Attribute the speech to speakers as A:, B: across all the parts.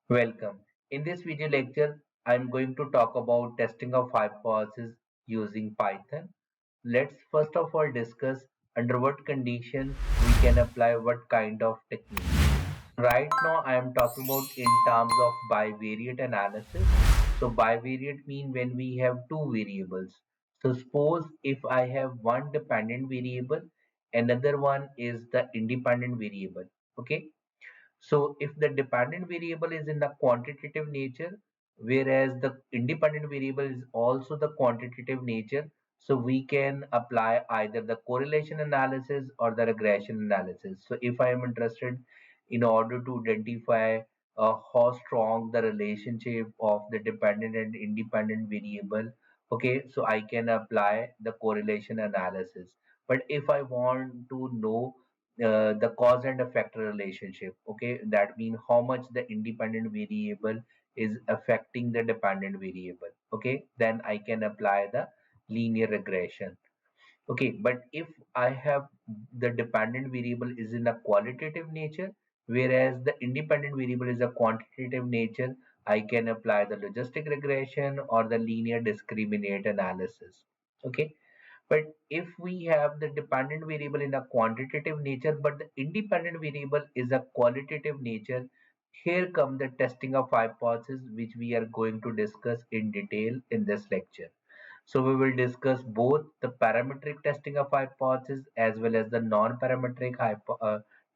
A: Welcome. In this video lecture, I'm going to talk about testing of hypotheses using Python. Let's first of all discuss under what conditions we can apply what kind of technique. Right now, I am talking about in terms of bivariate analysis. So bivariate mean when we have two variables. So suppose if I have one dependent variable, another one is the independent variable. Okay. So if the dependent variable is in the quantitative nature, whereas the independent variable is also the quantitative nature, so we can apply either the correlation analysis or the regression analysis. So if I am interested in order to identify how strong the relationship of the dependent and independent variable, okay, so I can apply the correlation analysis. But if I want to know the cause and effect relationship, okay, that means how much the independent variable is affecting the dependent variable, okay, then I can apply the linear regression. Okay, but if I have the dependent variable is in a qualitative nature, whereas the independent variable is a quantitative nature, I can apply the logistic regression or the linear discriminant analysis. Okay, but if we have the dependent variable in a quantitative nature, but the independent variable is a qualitative nature, here come the testing of hypothesis, which we are going to discuss in detail in this lecture. So we will discuss both the parametric testing of hypothesis as well as the non-parametric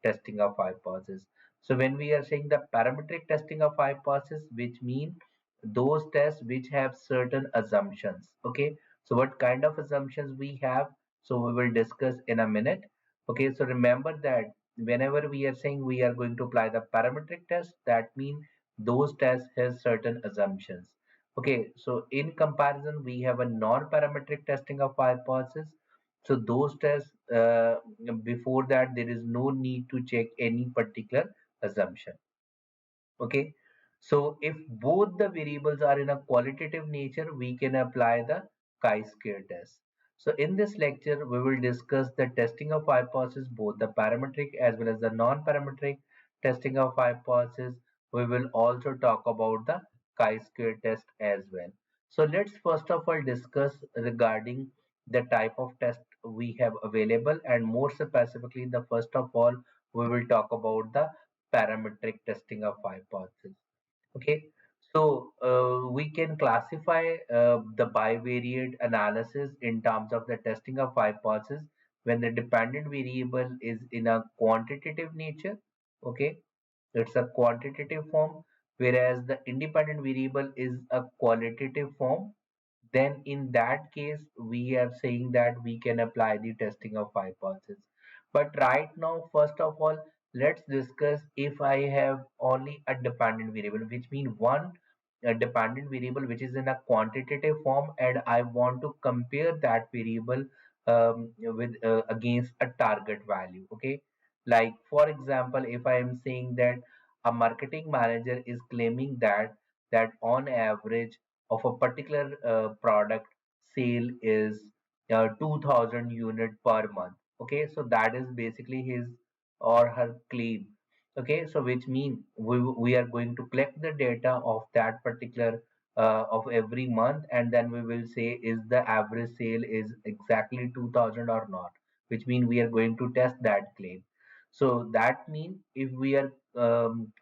A: testing of hypothesis. So when we are saying the parametric testing of hypothesis, which mean those tests which have certain assumptions. Okay, so what kind of assumptions we have? So we will discuss in a minute. Okay, so remember that whenever we are saying we are going to apply the parametric test, that means those tests have certain assumptions. Okay, so in comparison, we have a non-parametric testing of hypothesis. So those tests, before that, there is no need to check any particular assumption. Okay, so if both the variables are in a qualitative nature, we can apply the chi-square test. So in this lecture, we will discuss the testing of hypothesis, both the parametric as well as the non-parametric testing of hypothesis. We will also talk about the chi-square test as well. So let's first of all discuss regarding the type of test we have available, and more specifically, the first of all, we will talk about the parametric testing of hypothesis. Okay, so we can classify the bivariate analysis in terms of the testing of hypothesis when the dependent variable is in a quantitative nature. Okay, it's a quantitative form, whereas the independent variable is a qualitative form. Then in that case, we are saying that we can apply the testing of hypothesis. But right now, first of all, let's discuss if I have only a dependent variable, which means one dependent variable which is in a quantitative form, and I want to compare that variable with against a target value. Okay, like for example, if I am saying that a marketing manager is claiming that on average of a particular product sale is 2000 unit per month. Okay, so that is basically his or her claim. Okay, so which means we are going to collect the data of that particular of every month, and then we will say is the average sale is exactly 2000 or not, which means we are going to test that claim. So that means if we are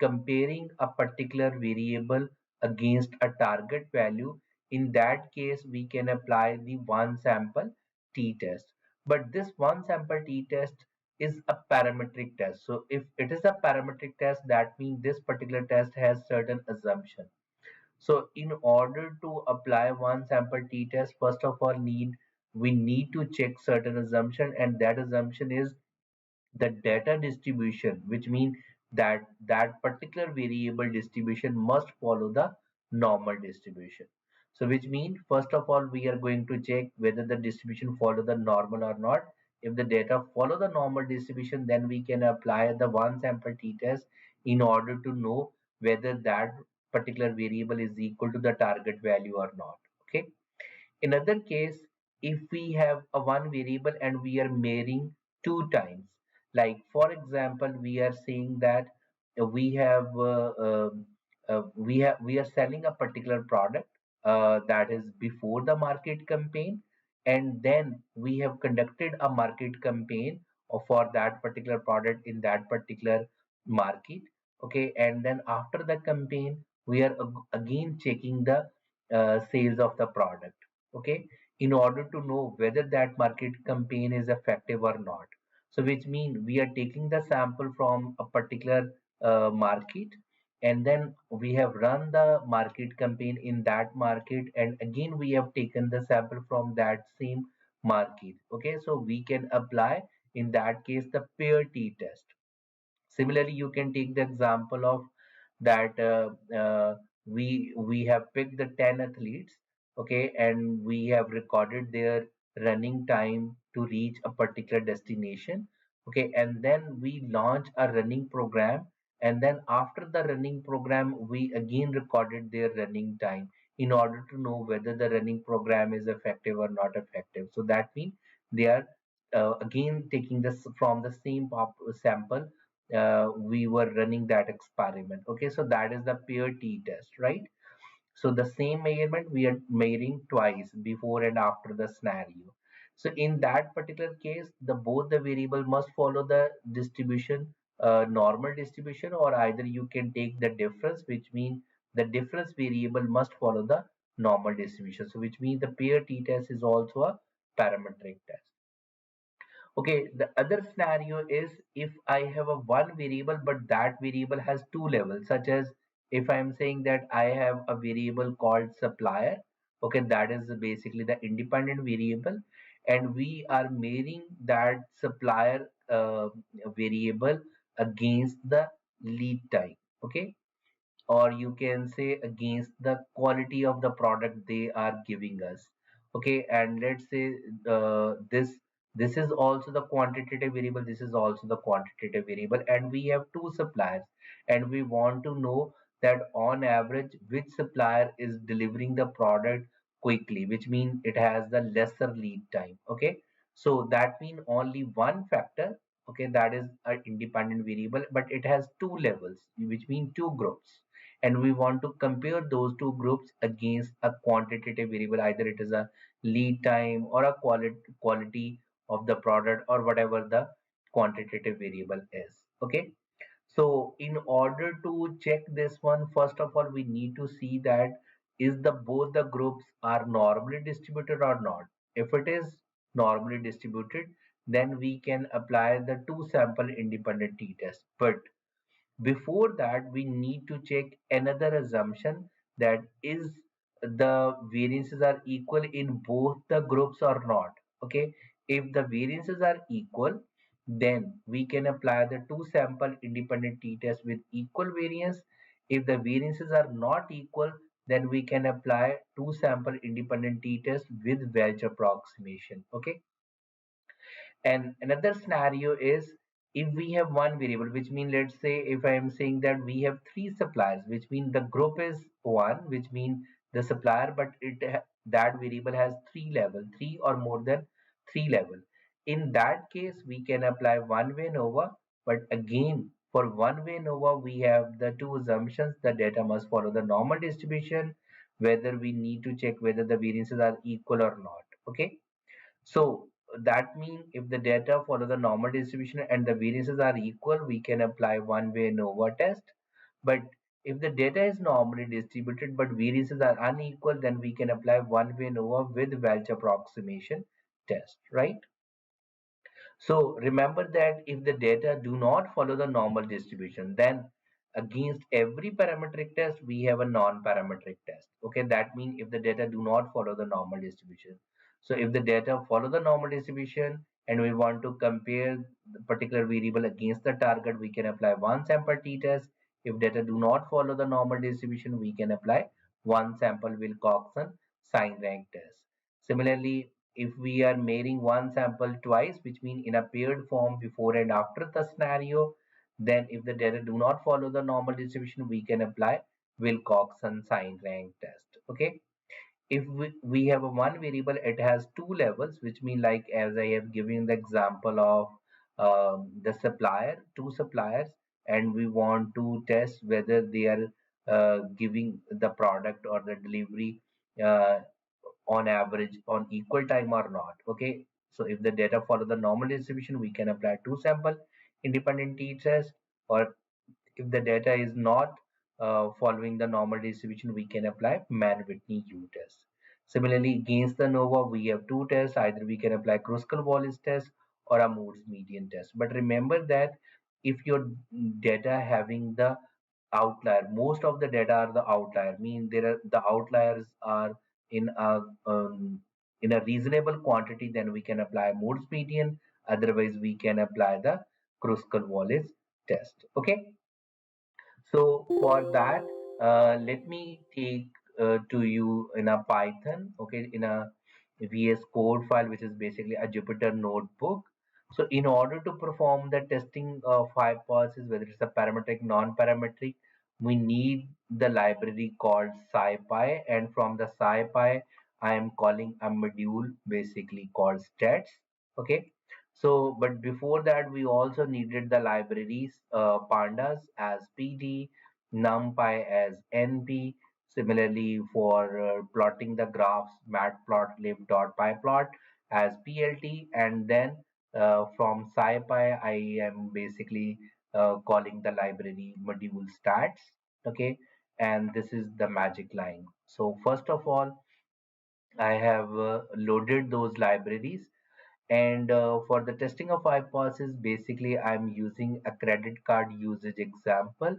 A: comparing a particular variable against a target value, in that case we can apply the one sample t-test. But this one sample t-test is a parametric test. So if it is a parametric test, that means this particular test has certain assumption. So in order to apply one sample t-test, first of all we need to check certain assumption, and that assumption is the data distribution, which means that that particular variable distribution must follow the normal distribution. So which means first of all we are going to check whether the distribution follow the normal or not. If the data follow the normal distribution, then we can apply the one sample t-test in order to know whether that particular variable is equal to the target value or not. Okay, in other case, if we have a one variable and we are measuring two times, like for example, we are saying that we have we are selling a particular product that is before the market campaign, and then we have conducted a market campaign for that particular product in that particular market. Okay, and then after the campaign we are again checking the sales of the product. Okay, in order to know whether that market campaign is effective or not. So which means we are taking the sample from a particular market, and then we have run the market campaign in that market, and again we have taken the sample from that same market. Okay, so we can apply in that case the pair t-test. Similarly, you can take the example of that we have picked the 10 athletes, okay, and we have recorded their running time to reach a particular destination, okay, and then we launch a running program, and then after the running program we again recorded their running time in order to know whether the running program is effective or not effective. So that means they are again taking this from the same sample we were running that experiment. Okay, so that is the pair t-test, right? So the same measurement we are measuring twice, before and after the scenario. So in that particular case, the both the variable must follow the distribution, normal distribution, or either you can take the difference, which means the difference variable must follow the normal distribution. So which means the pair t-test is also a parametric test. Okay, the other scenario is if I have a one variable, but that variable has two levels, such as if I'm saying that I have a variable called supplier, okay, that is basically the independent variable, and we are measuring that supplier variable against the lead time, okay, or you can say against the quality of the product they are giving us. Okay, and let's say this is also the quantitative variable, this is also the quantitative variable, and we have two suppliers, and we want to know that on average which supplier is delivering the product quickly, which means it has the lesser lead time. Okay, so that means only one factor, okay, that is an independent variable, but it has two levels, which means two groups, and we want to compare those two groups against a quantitative variable, either it is a lead time or a quality of the product, or whatever the quantitative variable is. Okay, so in order to check this one, first of all we need to see that is the both the groups are normally distributed or not. If it is normally distributed, then we can apply the two sample independent t-test. But before that, we need to check another assumption, that is the variances are equal in both the groups or not. Okay, if the variances are equal, then we can apply the two sample independent t-test with equal variance. If the variances are not equal, then we can apply two sample independent t-test with wedge approximation. Okay, and another scenario is if we have one variable, which means let's say if I am saying that we have three suppliers, which means the group is one, which means the supplier, but that variable has three level, three or more than three level. In that case, we can apply one-way ANOVA, but again for one-way ANOVA, we have the two assumptions: the data must follow the normal distribution, whether we need to check whether the variances are equal or not. Okay, so that means if the data follow the normal distribution and the variances are equal, we can apply one-way ANOVA test. But if the data is normally distributed but variances are unequal, then we can apply one-way ANOVA with Welch approximation test, right? So remember that if the data do not follow the normal distribution, then against every parametric test, we have a non-parametric test. Okay, that means if the data do not follow the normal distribution. So if the data follow the normal distribution and we want to compare the particular variable against the target, we can apply one sample t-test. If data do not follow the normal distribution, we can apply one sample Wilcoxon sign rank test. Similarly, if we are measuring one sample twice, which means in a paired form before and after the scenario, then if the data do not follow the normal distribution, we can apply Wilcoxon sign rank test. Okay, if we have a one variable, it has two levels, which mean like as I have given the example of the supplier, two suppliers, and we want to test whether they are giving the product or the delivery uh, on average on equal time or not. Okay, so if the data follow the normal distribution, we can apply two sample independent t-test, or if the data is not following the normal distribution, we can apply Mann-Whitney U-test. Similarly, against the ANOVA, we have two tests. Either we can apply Kruskal-Wallis test or a Moore's median test. But remember that if your data having the outlier, most of the data are the outlier, mean there are the outliers are in a um, in a reasonable quantity, then we can apply Moore's median. Otherwise, we can apply the Kruskal-Wallis test. Okay. So for that, let me take to you in a Python, okay, in a VS Code file, which is basically a Jupyter notebook. So in order to perform the testing of hypothesis, whether it's a parametric, non-parametric, we need the library called SciPy, and from the SciPy, I am calling a module basically called stats. Okay, so, but before that, we also needed the libraries Pandas as PD, NumPy as NP. Similarly, for plotting the graphs, matplotlib.pyplot as PLT, and then from SciPy, I am basically calling the library module stats. Okay, and this is the magic line. So, first of all, I have loaded those libraries, and for the testing of hypothesis, basically I'm using a credit card usage example.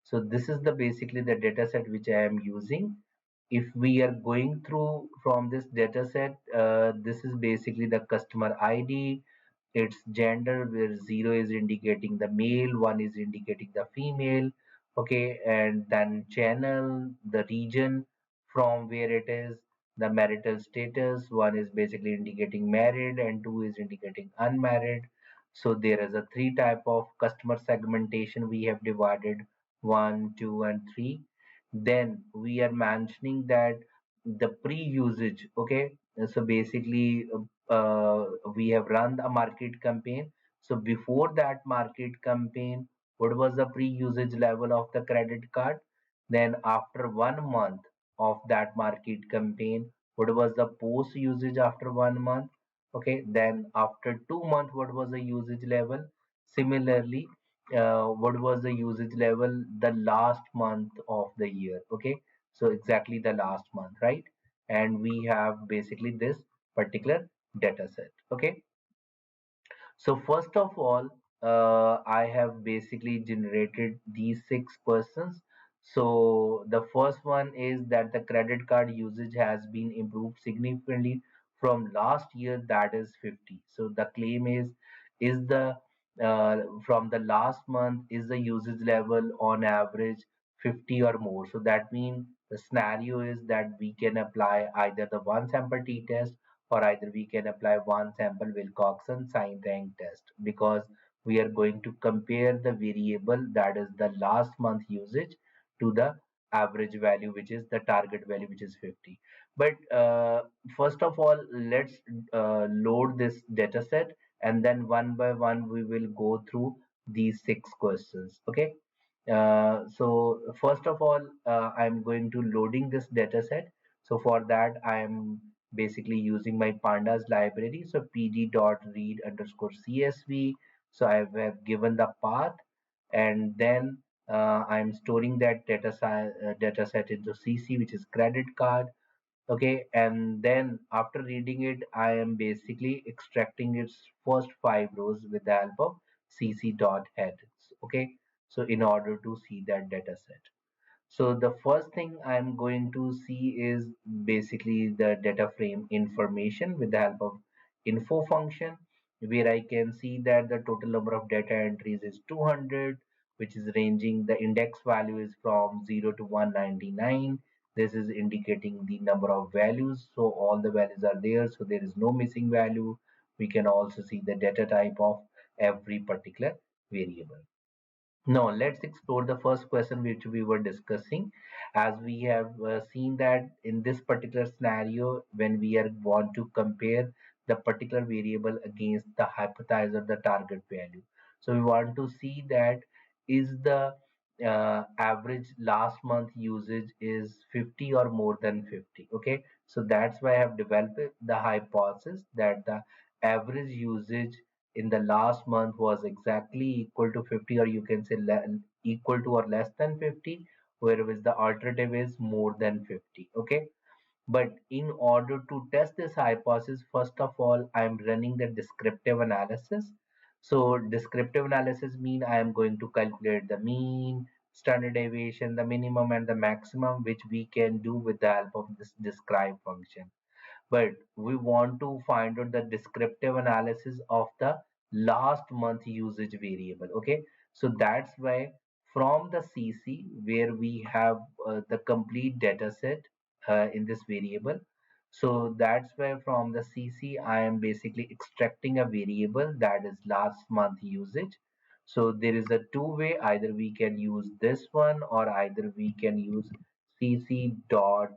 A: So this is the basically the data set which I am using. If we are going through from this data set, this is basically the customer ID, its gender, where 0 is indicating the male, 1 is indicating the female. Okay, and then channel, the region from where it is, the marital status. One is basically indicating married and two is indicating unmarried. So there is a three type of customer segmentation we have divided, one, two, and three. Then we are mentioning that the pre-usage. Okay, so basically we have run a market campaign. So before that market campaign, what was the pre-usage level of the credit card? Then after 1 month of that market campaign, what was the post usage after 1 month? Okay, then after 2 months, what was the usage level? Similarly, what was the usage level the last month of the year? Okay, so exactly the last month, right? And we have basically this particular data set. Okay, so first of all, I have basically generated these six persons. So the first one is that the credit card usage has been improved significantly from last year, that is 50. So the claim is the from the last month is the usage level on average 50 or more. So that means the scenario is that we can apply either the one sample t-test, or either we can apply one sample Wilcoxon sign rank test, because we are going to compare the variable, that is the last month usage, to the average value, which is the target value, which is 50. But first of all, let's load this data set, and then one by one we will go through these six questions. Okay, so first of all, I'm going to loading this data set. So for that, I'm basically using my pandas library. So pd.read underscore csv. So I have given the path, and then I'm storing that data set into cc, which is credit card. Okay, and then after reading it, I am basically extracting its first five rows with the help of cc.head. Okay, so in order to see that data set, so the first thing I'm going to see is basically the data frame information with the help of info function, where I can see that the total number of data entries is 200, which is ranging, the index value is from 0 to 199. This is indicating the number of values. So all the values are there. So there is no missing value. We can also see the data type of every particular variable. Now, let's explore the first question which we were discussing. As we have seen that in this particular scenario, when we are want to compare the particular variable against the hypothesize or the target value. So we want to see that is the average last month usage is 50 or more than 50. Okay, so that's why I have developed the hypothesis that the average usage in the last month was exactly equal to 50, or you can say equal to or less than 50, whereas the alternative is more than 50. Okay, but in order to test this hypothesis, first of all, I'm running the descriptive analysis. So descriptive analysis mean I am going to calculate the mean, standard deviation, the minimum and the maximum, which we can do with the help of this describe function. But we want to find out the descriptive analysis of the last month usage variable. Okay, so that's why from the CC, where we have the complete data set in this variable, so that's why from the CC I am basically extracting a variable that is last month usage. So there is a two-way, either we can use this one or either we can use CC dot,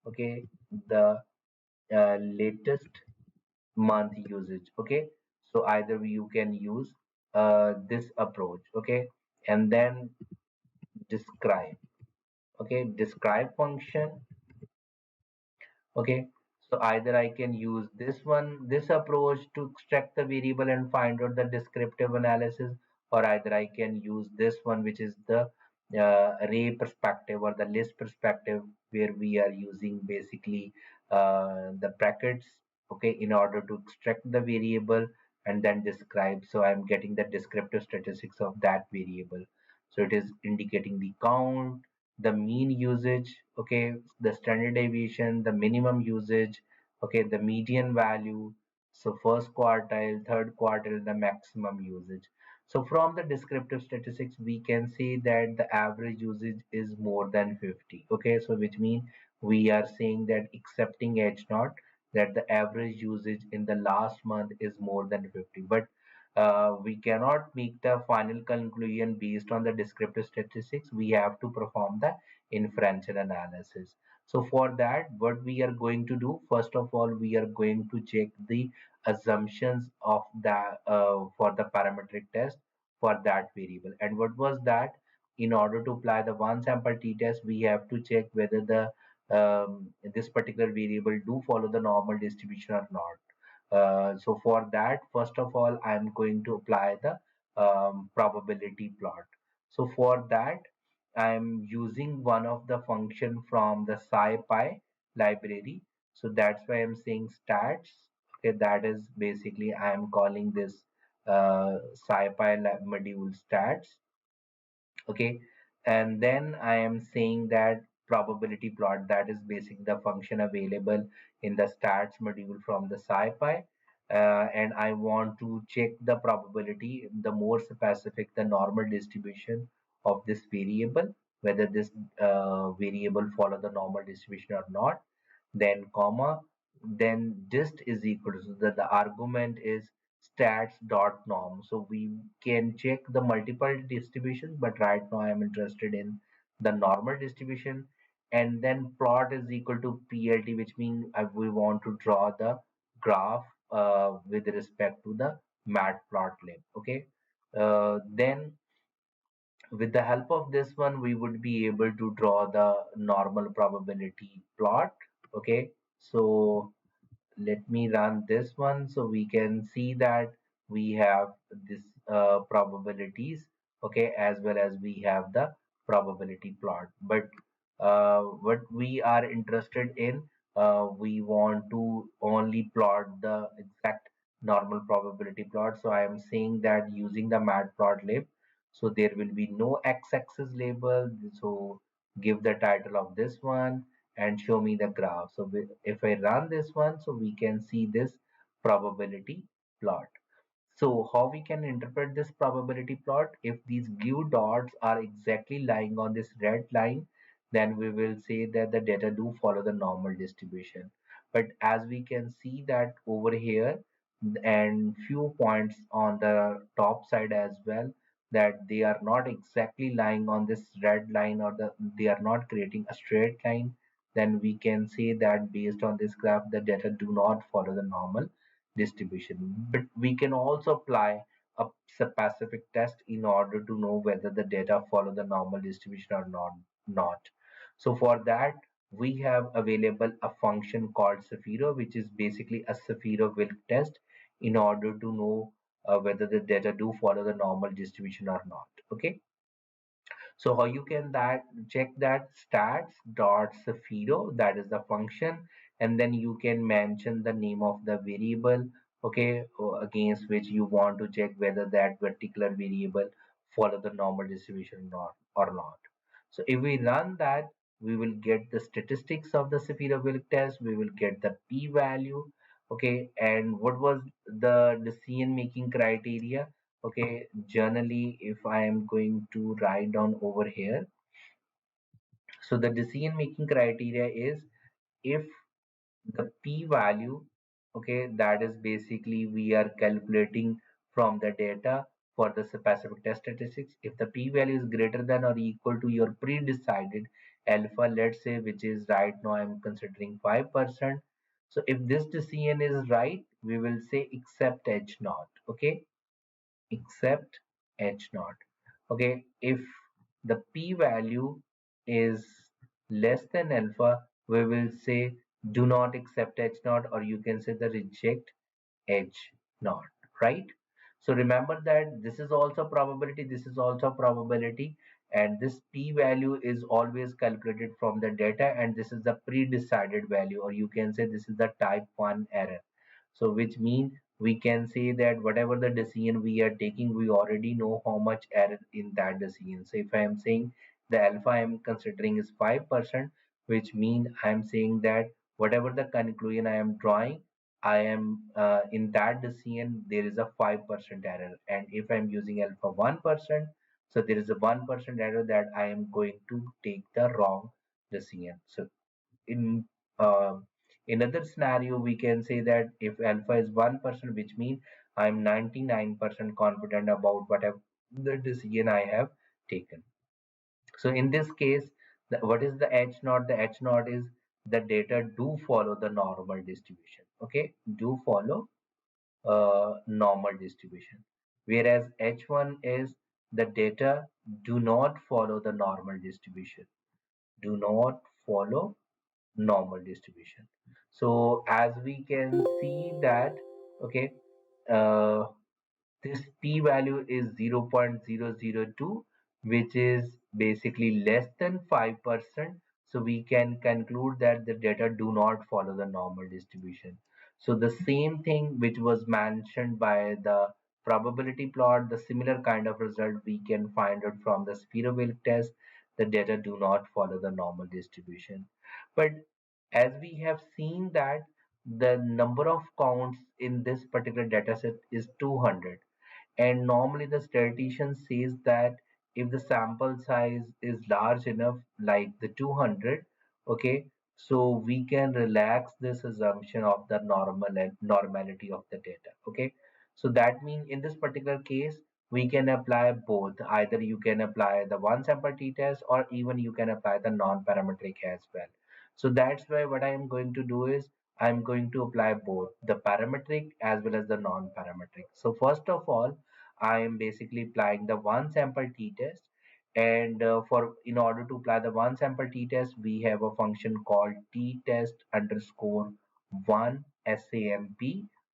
A: okay, the latest month usage. Okay, so either you can use this approach. Okay, and then describe. Okay, describe function. Okay, so either I can use this approach to extract the variable and find out the descriptive analysis, or either I can use this one, which is the array perspective or the list perspective, where we are using basically the brackets, okay, in order to extract the variable and then describe. So I'm getting the descriptive statistics of that variable. So it is indicating the count, the mean usage, okay, the standard deviation, the minimum usage, okay, the median value, so first quartile, third quartile, the maximum usage. So from the descriptive statistics, we can say that the average usage is more than 50. Okay, so which means we are saying that accepting H naught, that the average usage in the last month is more than 50. But we cannot make the final conclusion based on the descriptive statistics. We have to perform the inferential analysis. So for that, what we are going to do, first of all, we are going to check the assumptions of the for the parametric test for that variable. And what was that? In order to apply the one sample t-test, we have to check whether the this particular variable do follow the normal distribution or not. So for that, first of all, I'm going to apply the probability plot. So for that, I'm using one of the function from the SciPy library. So that's why I'm saying stats. Okay, that is basically I'm calling this SciPy module stats. Okay, and then I am saying that probability plot, that is basically the function available in the stats module from the SciPy, and I want to check the probability, the more specific the normal distribution of this variable, whether this variable follow the normal distribution or not, then comma, then dist is equal to, so that the argument is stats dot norm. So we can check the multiple distributions, but right now I am interested in the normal distribution. And then plot is equal to plt, which means we want to draw the graph with respect to the matplotlib. Okay, then with the help of this one, we would be able to draw the normal probability plot. Okay, so let me run this one, so we can see that we have this probabilities, okay, as well as we have the probability plot. But what we are interested in, we want to only plot the exact normal probability plot. So I am saying that using the matplotlib, so there will be no x-axis label, so give the title of this one and show me the graph. So if I run this one, so we can see this probability plot. So how we can interpret this probability plot? If these blue dots are exactly lying on this red line, then we will say that the data do follow the normal distribution. But as we can see that over here, and few points on the top side as well, that they are not exactly lying on this red line, or they are not creating a straight line, then we can say that based on this graph, the data do not follow the normal distribution. But we can also apply a specific test in order to know whether the data follow the normal distribution or not. So for that, we have available a function called Zafiro, which is basically a Zafiro-Wilk test in order to know whether the data do follow the normal distribution or not. Okay. So how you can that check that stats dot Zafiro, that is the function, and then you can mention the name of the variable, okay, against which you want to check whether that particular variable follow the normal distribution or not. So if we run that, we will get the statistics of the Zafiro-Wilk test, we will get the p-value, okay, and what was the decision making criteria. Okay, generally, if I am going to write down over here, so the decision making criteria is if the p-value, okay, that is basically we are calculating from the data for the specific test statistics. If the p-value is greater than or equal to your pre-decided alpha, let's say, which is right now I'm considering 5%. So if this decision is right, we will say except h naught. Okay, except h naught. Okay, if the p-value is less than alpha, we will say do not accept h naught, or you can say the reject h naught, right? So remember that this is also probability, this is also probability, and this p-value is always calculated from the data, and this is the pre-decided value, or you can say this is the type 1 error. So which means we can say that whatever the decision we are taking, we already know how much error in that decision. So if I am saying the alpha I am considering is 5%, which means I am saying that whatever the conclusion I am drawing, I am in that decision there is a 5% error, and if I am using alpha 1%, so there is a 1% error that I am going to take the wrong decision. So in uh, another scenario, we can say that if alpha is 1%, which means I'm 99% confident about whatever the decision I have taken. So in this case, what is the H naught? The H naught is the data do follow the normal distribution. Okay, do follow normal distribution. Whereas H1 is the data do not follow the normal distribution. Do not follow normal distribution. So as we can see that, okay, uh, this p-value is 0.002, which is basically less than 5%. So we can conclude that the data do not follow the normal distribution. So the same thing which was mentioned by the probability plot, the similar kind of result we can find out from the Spiro-Wilk test. The data do not follow the normal distribution. But as we have seen that the number of counts in this particular dataset is 200, and normally the statistician says that if the sample size is large enough, like the 200, okay, so we can relax this assumption of the normality of the data. Okay, so that means in this particular case, we can apply both. Either you can apply the one sample t-test, or even you can apply the non-parametric as well. So that's why what I am going to do is I'm going to apply both the parametric as well as the non-parametric. So first of all, I am basically applying the one sample t-test, and for in order to apply the one sample t-test, we have a function called t-test underscore one SAMP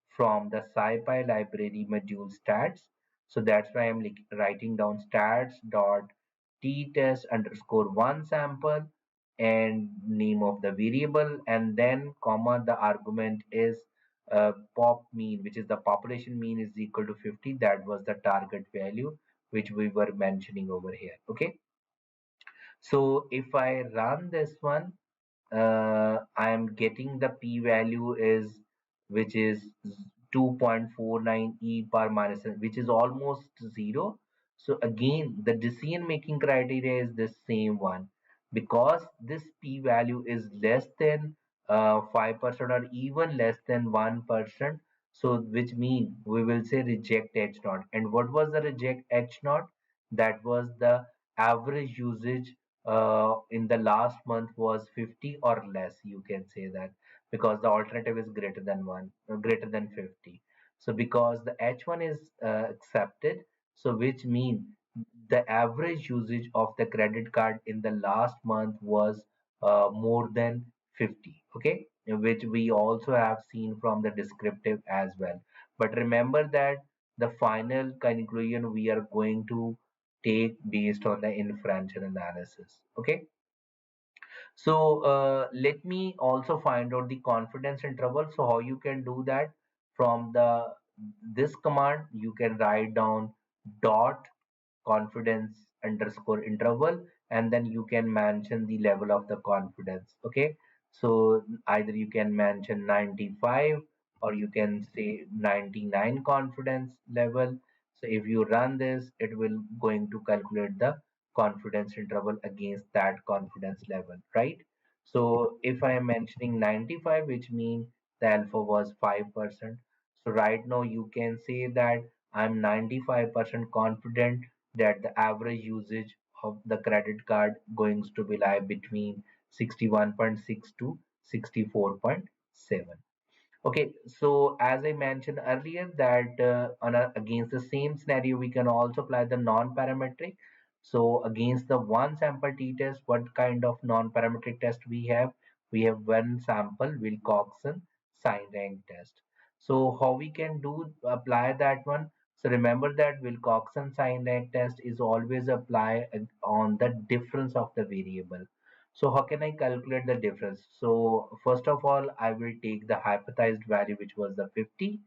A: from the SciPy library module stats. So that's why I'm writing down stats dot t-test underscore one sample and name of the variable, and then comma the argument is pop mean, which is the population mean, is equal to 50. That was the target value which we were mentioning over here. Okay, so if I run this one, I am getting the p-value is, which is 2.49 e per minus, which is almost zero. So again, the decision making criteria is the same one, because this p-value is less than 5% or even less than 1%. So which mean we will say reject h naught. And what was the reject h naught? That was the average usage in the last month was 50 or less, you can say that, because the alternative is greater than 1, greater than 50. So because the H1 is accepted, so which means the average usage of the credit card in the last month was more than 50, okay, which we also have seen from the descriptive as well. But remember that the final conclusion we are going to take based on the inferential analysis, okay. So let me also find out the confidence interval. So how you can do that? From the this command you can write down dot confidence underscore interval, and then you can mention the level of the confidence, okay. So either you can mention 95 or you can say 99 confidence level. So if you run this, it will going to calculate the confidence interval against that confidence level, right? So if I am mentioning 95, which means the alpha was 5%. So right now you can say that I'm 95% confident that the average usage of the credit card going to be lie between 61.6 to 64.7. Okay, so as I mentioned earlier that against the same scenario, we can also apply the non-parametric. So against the one sample t-test, what kind of non-parametric test we have? We have one sample Wilcoxon sign rank test. So how we can do apply that one? So remember that Wilcoxon sign rank test is always apply on the difference of the variable. So how can I calculate the difference? So first of all, I will take the hypothesized value, which was the 50.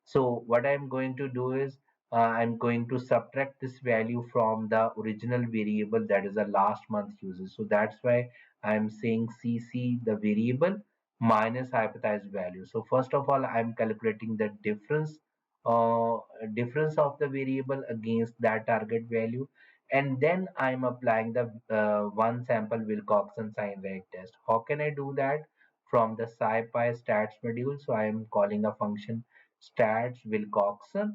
A: So what I'm going to do is I'm going to subtract this value from the original variable, that is the last month usage. So that's why I'm saying CC the variable minus hypothesized value. So first of all, I'm calculating the uh, difference of the variable against that target value, and then I'm applying the one sample Wilcoxon sign rank test. How can I do that? From the SciPy stats module. So I am calling a function stats Wilcoxon.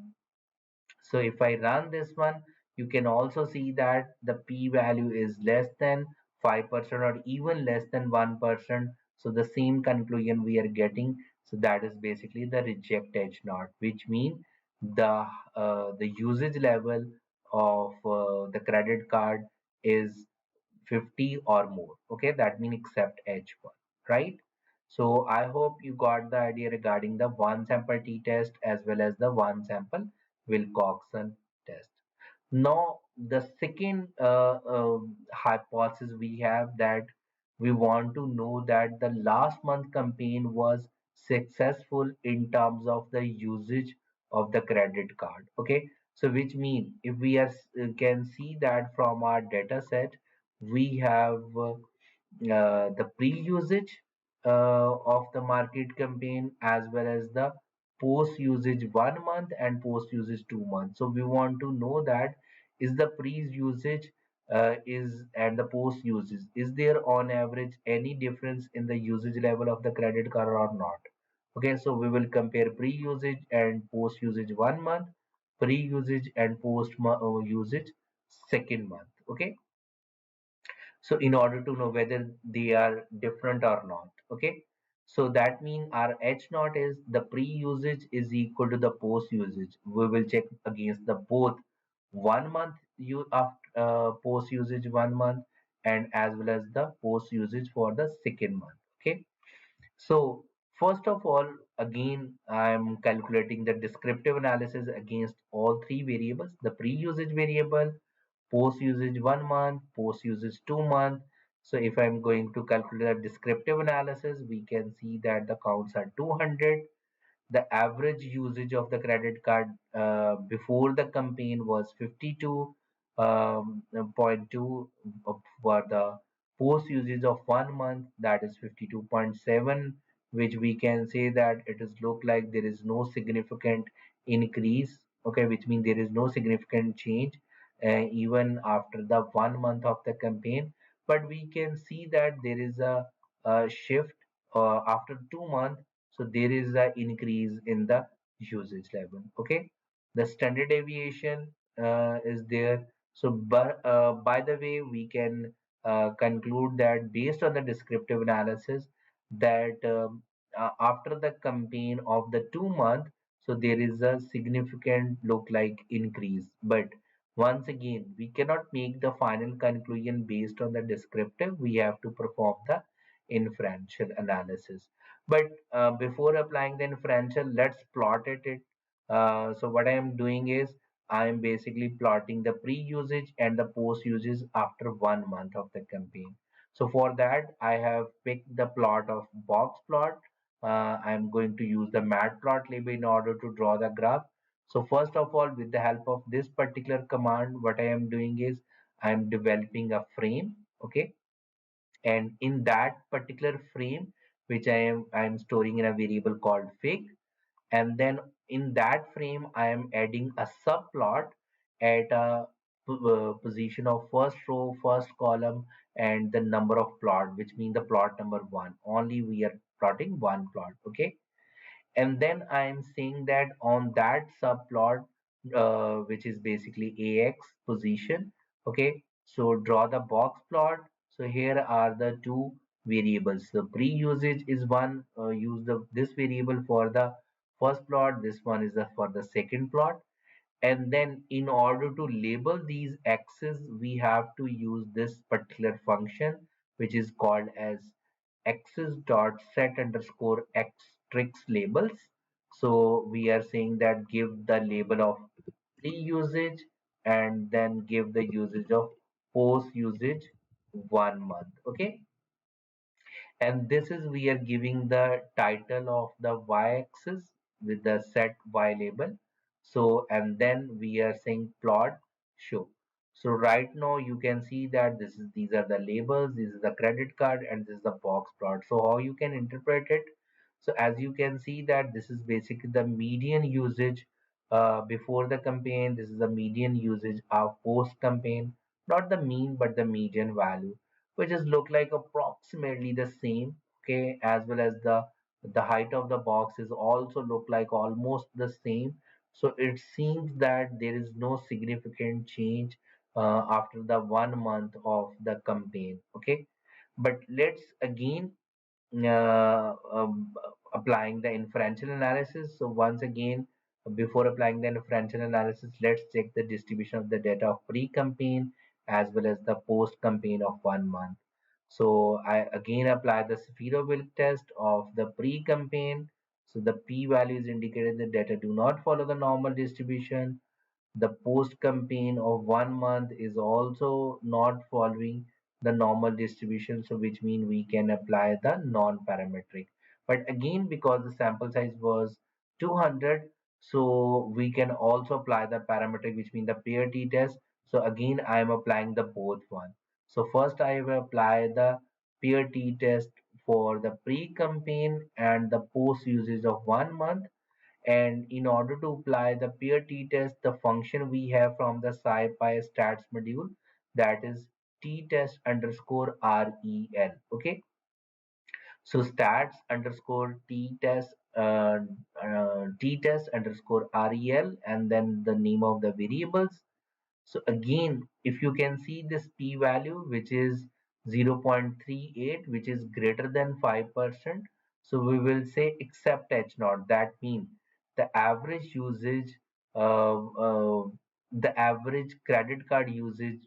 A: So if I run this one, you can also see that the p-value is less than 5% or even less than 1%. So the same conclusion we are getting. So that is basically the reject edge knot, which means the usage level of the credit card is 50 or more. Okay, that means except H1, right? So I hope you got the idea regarding the one sample t-test as well as the one sample Wilcoxon test. Now, the second hypothesis we have that we want to know that the last month campaign was successful in terms of the usage of the credit card. Okay, so which means if we are, can see that from our data set, we have the pre-usage of the market campaign as well as the post-usage 1 month and post-usage 2 months. So we want to know that is the pre-usage is and the post-usage, is there on average any difference in the usage level of the credit card or not? Okay, so we will compare pre-usage and post-usage 1 month, pre-usage and post-usage second month. Okay, so in order to know whether they are different or not, okay, so that means our h naught is the pre-usage is equal to the post-usage. We will check against the both 1 month you after post usage 1 month and as well as the post usage for the second month. Okay, so first of all, again, I'm calculating the descriptive analysis against all three variables: the pre-usage variable, post usage 1 month, post usage 2 month. So if I'm going to calculate a descriptive analysis, we can see that the counts are 200. The average usage of the credit card before the campaign was 52.2 for the post usage of 1 month, that is 52.7, which we can say that it is look like there is no significant increase, okay, which means there is no significant change even after the 1 month of the campaign. But we can see that there is a shift after 2 months. So there is an increase in the usage level. Okay, the standard deviation is there. So by the way, we can conclude that based on the descriptive analysis that after the campaign of the 2 month, So there is a significant look like increase. But once again, we cannot make the final conclusion based on the descriptive. We have to perform the inferential analysis. But before applying the inferential, let's plot it. So what I am doing is I am basically plotting the pre-usage and the post-usage after 1 month of the campaign. So for that, I have picked the plot of box plot. I'm going to use the matplotlib in order to draw the graph. So first of all, with the help of this particular command, what I am doing is I'm developing a frame. Okay, and in that particular frame, which I'm storing in a variable called fig, and then in that frame I am adding a subplot at a position of first row, first column, and the number of plot, which means the plot number one. Only we are plotting one plot. Okay, and then I am saying that on that subplot, which is basically AX position. Okay, so draw the box plot. So here are the two variables. The pre-usage is one. Use this variable for the first plot. This one is for the second plot. And then in order to label these x's, we have to use this particular function, which is called as x's dot set underscore x tricks labels. So we are saying that give the label of pre-usage and then give the usage of post-usage 1 month. Okay, and this is we are giving the title of the y-axis with the set y label. So and then we are saying plot show. So right now you can see that these are the labels, this is the credit card, and this is the box plot. So how you can interpret it? So as you can see that this is basically the median usage before the campaign, this is the median usage of post campaign, not the mean but the median value, which is look like approximately the same. Okay, as well as the height of the box is also look like almost the same. So it seems that there is no significant change after the 1 month of the campaign. Okay, but let's again applying the inferential analysis. So once again, before applying the inferential analysis, let's check the distribution of the data of pre-campaign as well as the post-campaign of 1 month. So I again apply the Sephirovic test of the pre-campaign. So the p-value is indicated that data do not follow the normal distribution. The post campaign of 1 month is also not following the normal distribution, so which means we can apply the non-parametric. But again, because the sample size was 200, so we can also apply the parametric, which means the pair t-test. So again, I am applying the both one. So first I will apply the pair t-test for the pre-campaign and the post usage of 1 month. And in order to apply the peer t-test, the function we have from the SciPy stats module, that is t-test underscore rel. Okay, so stats underscore t-test underscore rel, and then the name of the variables. So again, if you can see this p-value, which is 0.38, which is greater than 5%, so we will say except H naught. That means the average usage, uh, uh, the average credit card usage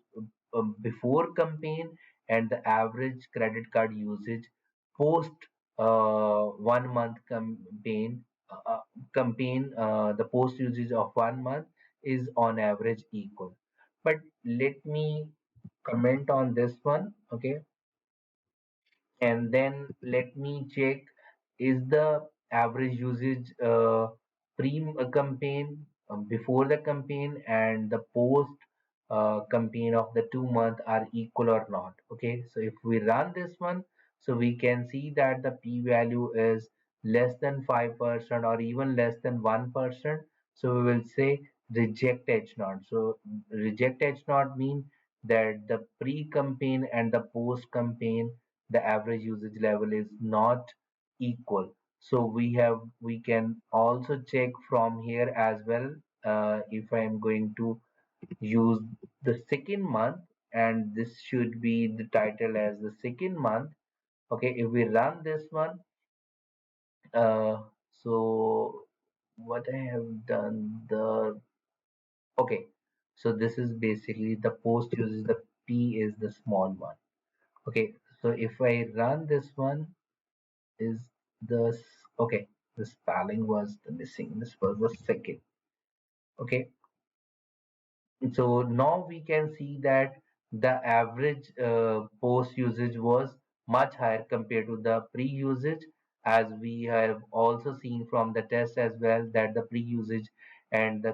A: before campaign and the average credit card usage post 1 month the post usage of 1 month is on average equal. But let me comment on this one. Okay, and then let me check, is the average usage pre campaign, before the campaign, and the post campaign of the 2 month are equal or not. Okay, so if we run this one, so we can see that the p value is less than 5% or even less than 1%. So we will say reject h naught. So reject h naught mean that the pre campaign and the post campaign, the average usage level is not equal. So we can also check from here as well. If I am going to use the second month, and this should be the title as the second month. Okay, if we run this one, uh, so what I have done the okay. So this is basically the post uses the P is the small one. Okay, so if I run this one, is the okay, the spelling was the missing. This was the second. Okay, so now we can see that the average post usage was much higher compared to the pre-usage, as we have also seen from the test as well that the pre-usage and the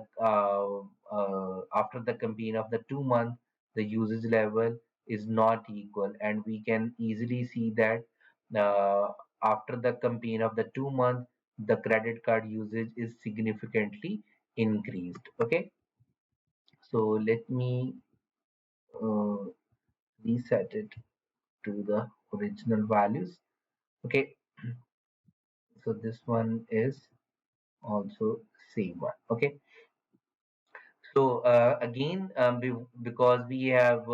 A: after the campaign of the 2 month, the usage level is not equal, and we can easily see that after the campaign of the 2 month, the credit card usage is significantly increased. Okay, so let me uh, reset it to the original values. Okay, so this one is also same one. Okay, so again, because we have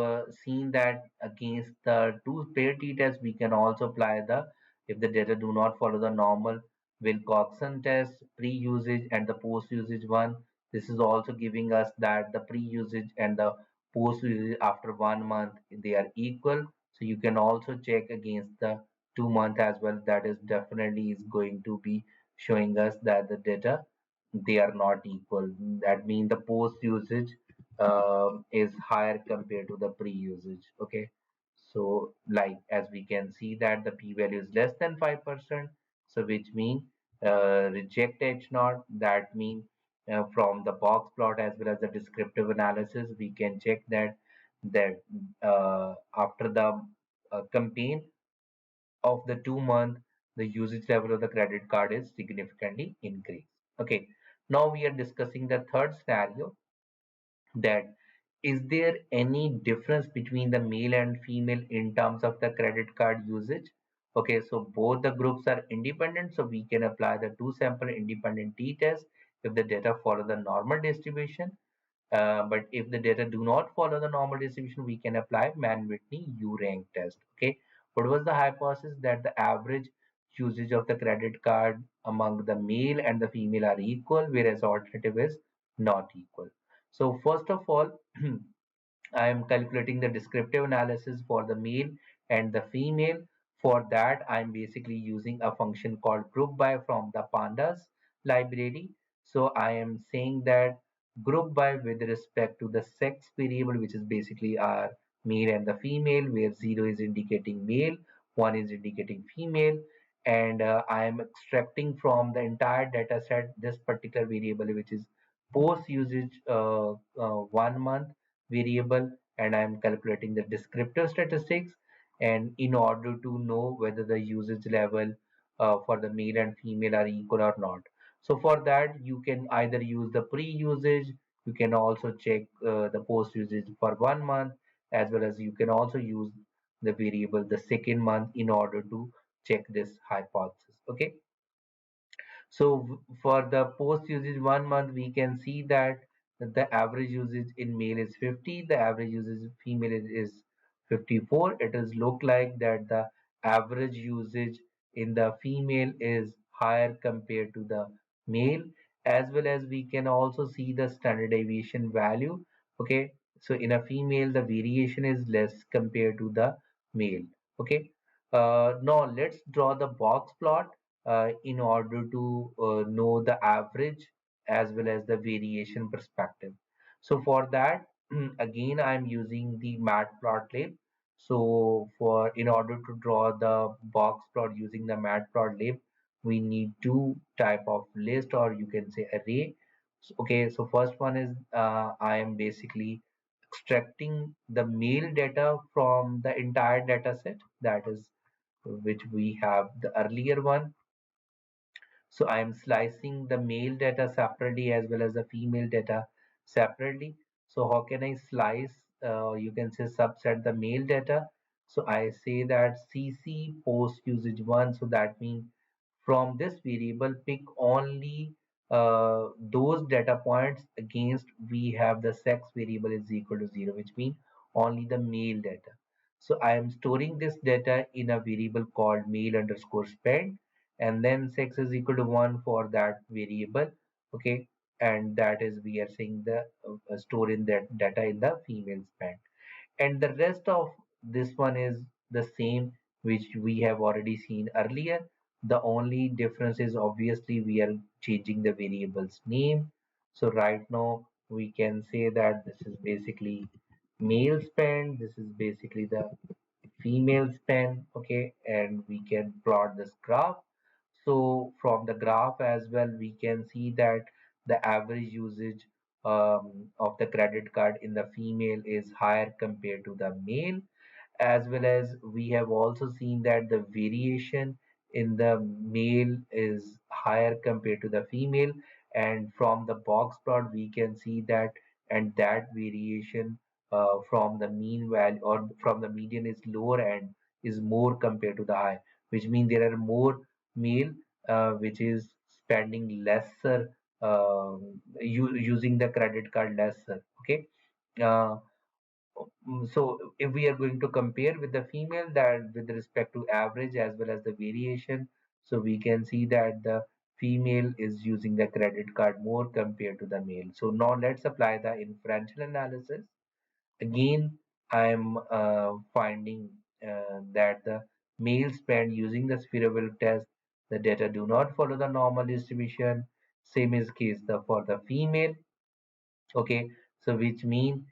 A: seen that against the two pair t-test, we can also apply the if the data do not follow the normal Wilcoxon test, pre-usage and the post-usage one. This is also giving us that the pre-usage and the post-usage after 1 month they are equal. So you can also check against the 2 month as well. That is definitely is going to be showing us that the data they are not equal. That means the post usage is higher compared to the pre usage. Okay, so like as we can see that the p value is less than 5%, so which means reject h naught. That means from the box plot as well as the descriptive analysis we can check that after the campaign of the 2 month, the usage level of the credit card is significantly increased. Okay, now we are discussing the third scenario, that is there any difference between the male and female in terms of the credit card usage? Okay, so both the groups are independent, so we can apply the two sample independent t-test if the data follow the normal distribution. But if the data do not follow the normal distribution, we can apply Mann-Whitney U-rank test. Okay, what was the hypothesis? That the average usage of the credit card among the male and the female are equal, whereas alternative is not equal. So first of all, I am calculating the descriptive analysis for the male and the female. For that, I'm basically using a function called group by from the Pandas library. So I am saying that group by with respect to the sex variable, which is basically our male and the female, where 0 is indicating male, 1 is indicating female. And I am extracting from the entire data set this particular variable, which is post usage 1 month variable, and I'm calculating the descriptive statistics, and in order to know whether the usage level for the male and female are equal or not. So for that you can either use the pre-usage, you can also check the post usage for 1 month, as well as you can also use the variable the second month in order to check this hypothesis. Okay, so for the post usage 1 month, we can see that the average usage in male is 50, the average usage in female is 54. It is look like that the average usage in the female is higher compared to the male, as well as we can also see the standard deviation value. Okay, so in a female, the variation is less compared to the male. Okay, now let's draw the box plot in order to know the average as well as the variation perspective. So for that, again, I'm using the matplotlib. So for in order to draw the box plot using the matplotlib, we need two type of list, or you can say array. Okay, so first one is I am basically extracting the male data from the entire data set, that is which we have the earlier one. So I am slicing the male data separately as well as the female data separately. So how can I slice? You can say subset the male data. So I say that CC post usage one. So that means from this variable pick only those data points against we have the sex variable is equal to 0, which means only the male data. So I am storing this data in a variable called male underscore spend, and then sex is equal to 1 for that variable. okay, and that is we are saying the store in that data in the female span, and the rest of this one is the same which we have already seen earlier. The only difference is obviously we are changing the variable's name. So right now we can say that this is basically male span, this is basically the female span, okay, and we can plot this graph. So from the graph as well, we can see that the average usage of the credit card in the female is higher compared to the male, as well as we have also seen that the variation in the male is higher compared to the female, and from the box plot we can see that, and that variation from the mean value or from the median is lower and is more compared to the high, which means there are more male which is spending lesser, using the credit card lesser, okay. uh, so if we are going to compare with the female, that with respect to average as well as the variation, so we can see that the female is using the credit card more compared to the male. So now let's apply the inferential analysis. Again, I'm finding that the male spend using the spherical test, the data do not follow the normal distribution. Same is case for the female. Okay, so which mean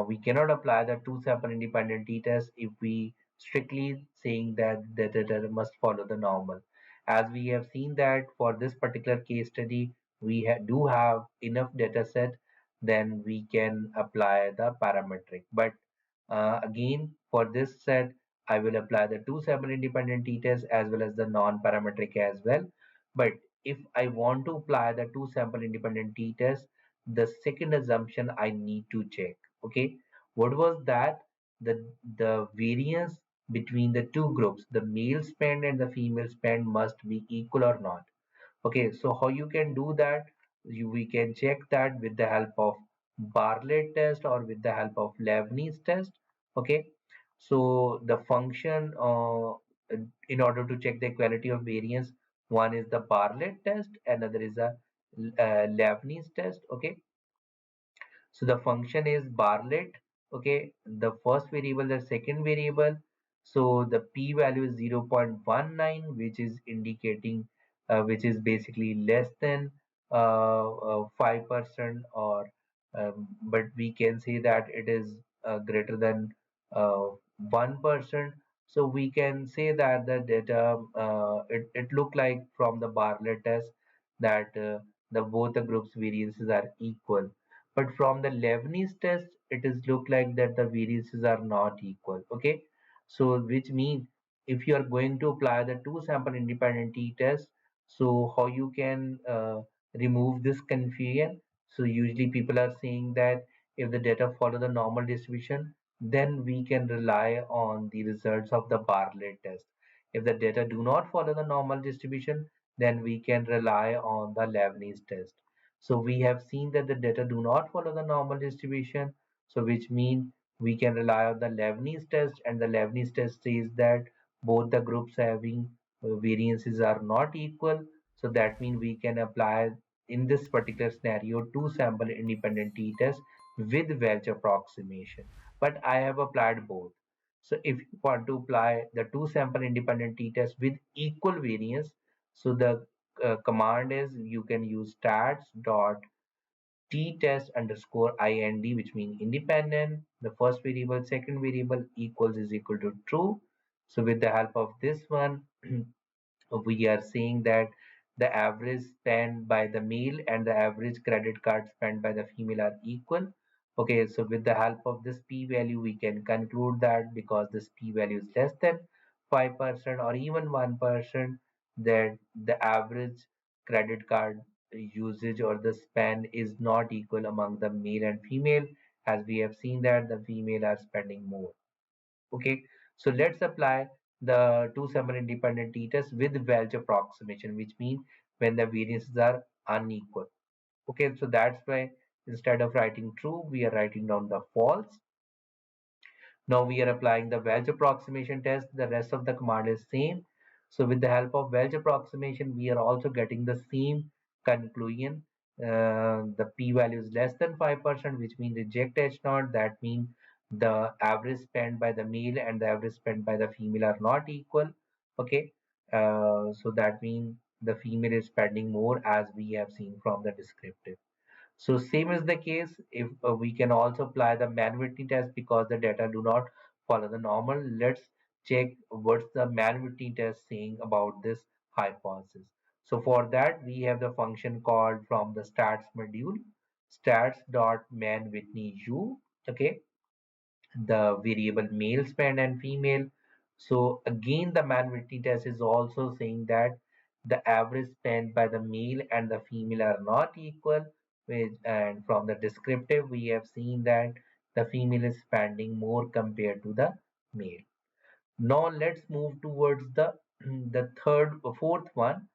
A: we cannot apply the two sample independent t-test if we strictly saying that the data must follow the normal. As we have seen that for this particular case study, we do have enough data set, then we can apply the parametric. But again, for this set, I will apply the two sample independent t-test as well as the non-parametric as well. But if I want to apply the two sample independent t-test, the second assumption I need to check. Okay, what was that? The variance between the two groups, the male spend and the female spend, must be equal or not. Okay, so how you can do that? We can check that with the help of Bartlett test or with the help of Leibniz test. Okay, so the function in order to check the equality of variance, one is the Bartlett test, another is a Leibniz test. Okay, so the function is Bartlett, okay, the first variable, the second variable. So the p-value is 0.19, which is indicating, which is basically less than 5%, or but we can say that it is greater than 1%. So we can say that the data, it looked like from the Bartlett test that the both the groups variances are equal, but from the Leibniz test, it is look like that the variances are not equal. Okay, so which means if you are going to apply the two sample independent t-test, so how you can remove this confusion? So usually people are saying that if the data follow the normal distribution, then we can rely on the results of the Bartlett test. If the data do not follow the normal distribution, then we can rely on the Leibniz test. So we have seen that the data do not follow the normal distribution. So which means we can rely on the Leibniz test, and the Leibniz test says that both the groups having variances are not equal. So that means we can apply in this particular scenario two sample independent t-test with Welch approximation. But I have applied both. So if you want to apply the two sample independent t-test with equal variance, so the command is you can use stats dot t test underscore ind, which means independent, the first variable, second variable equals is equal to true. So with the help of this one, we are saying that the average spent by the male and the average credit card spent by the female are equal. Okay, so with the help of this p-value, we can conclude that because this p-value is less than 5% or even 1%, that the average credit card usage or the spend is not equal among the male and female, as we have seen that the female are spending more. Okay, so let's apply the two sample independent t-test with Welch approximation, which means when the variances are unequal. Okay, so that's why instead of writing true, we are writing down the false. Now we are applying the Welch approximation test. The rest of the command is same. So with the help of Welch approximation, we are also getting the same conclusion. the p-value is less than 5%, which means reject H naught. That means the average spent by the male and the average spent by the female are not equal. Okay, so that means the female is spending more, as we have seen from the descriptive. So same is the case if we can also apply the man-Whitney test because the data do not follow the normal. Let's check what's the man-Whitney test saying about this hypothesis. So for that we have the function called from the stats module, stats.man-Whitney u. Okay, the variable male spend and female. So again, the man-Whitney test is also saying that the average spend by the male and the female are not equal. And from the descriptive, we have seen that the female is spending more compared to the male. Now let's move towards the fourth one.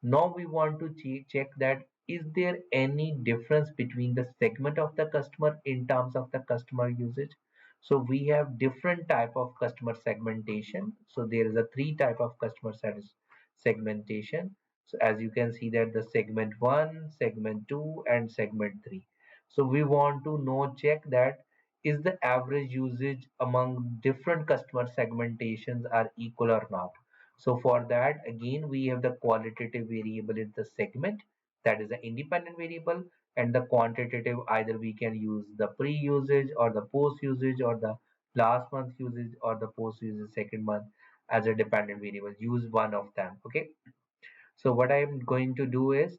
A: Now we want to check that is there any difference between the segment of the customer in terms of the customer usage. So we have different type of customer segmentation. So there is a three type of customer segmentation. So as you can see that the segment 1, segment 2 and segment 3. So we want to know check that is the average usage among different customer segmentations are equal or not. So for that, again, we have the qualitative variable in the segment, that is the independent variable, and the quantitative, either we can use the pre-usage or the post-usage or the last month usage or the post-usage second month as a dependent variable. Use one of them. Okay. So what I'm going to do is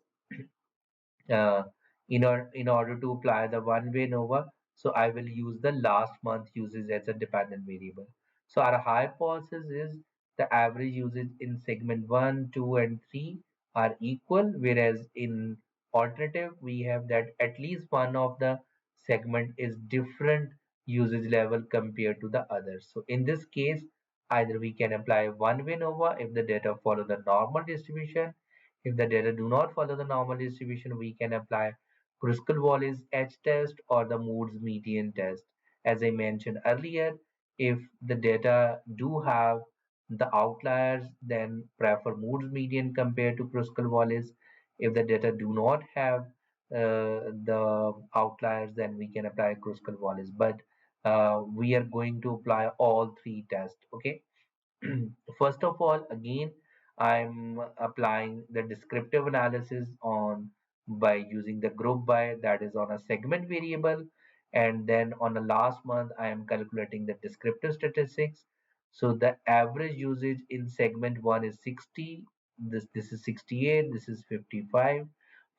A: uh, in order to apply the one-way ANOVA, so I will use the last month usage as a dependent variable. So our hypothesis is the average usage in segment 1, 2, and 3 are equal, whereas in alternative, we have that at least one of the segment is different usage level compared to the others. So in this case, either we can apply one-way ANOVA if the data follow the normal distribution. If the data do not follow the normal distribution, we can apply Kruskal-Wallis H-test or the Moore's median test. As I mentioned earlier, if the data do have the outliers, then prefer Moore's median compared to Kruskal-Wallis. If the data do not have the outliers, then we can apply Kruskal-Wallis. But we are going to apply all three tests. Okay. First of all, again, I'm applying the descriptive analysis on by using the group by, that is on a segment variable, and then on the last month I am calculating the descriptive statistics. So the average usage in segment 1 is 60, this is 68, this is 55.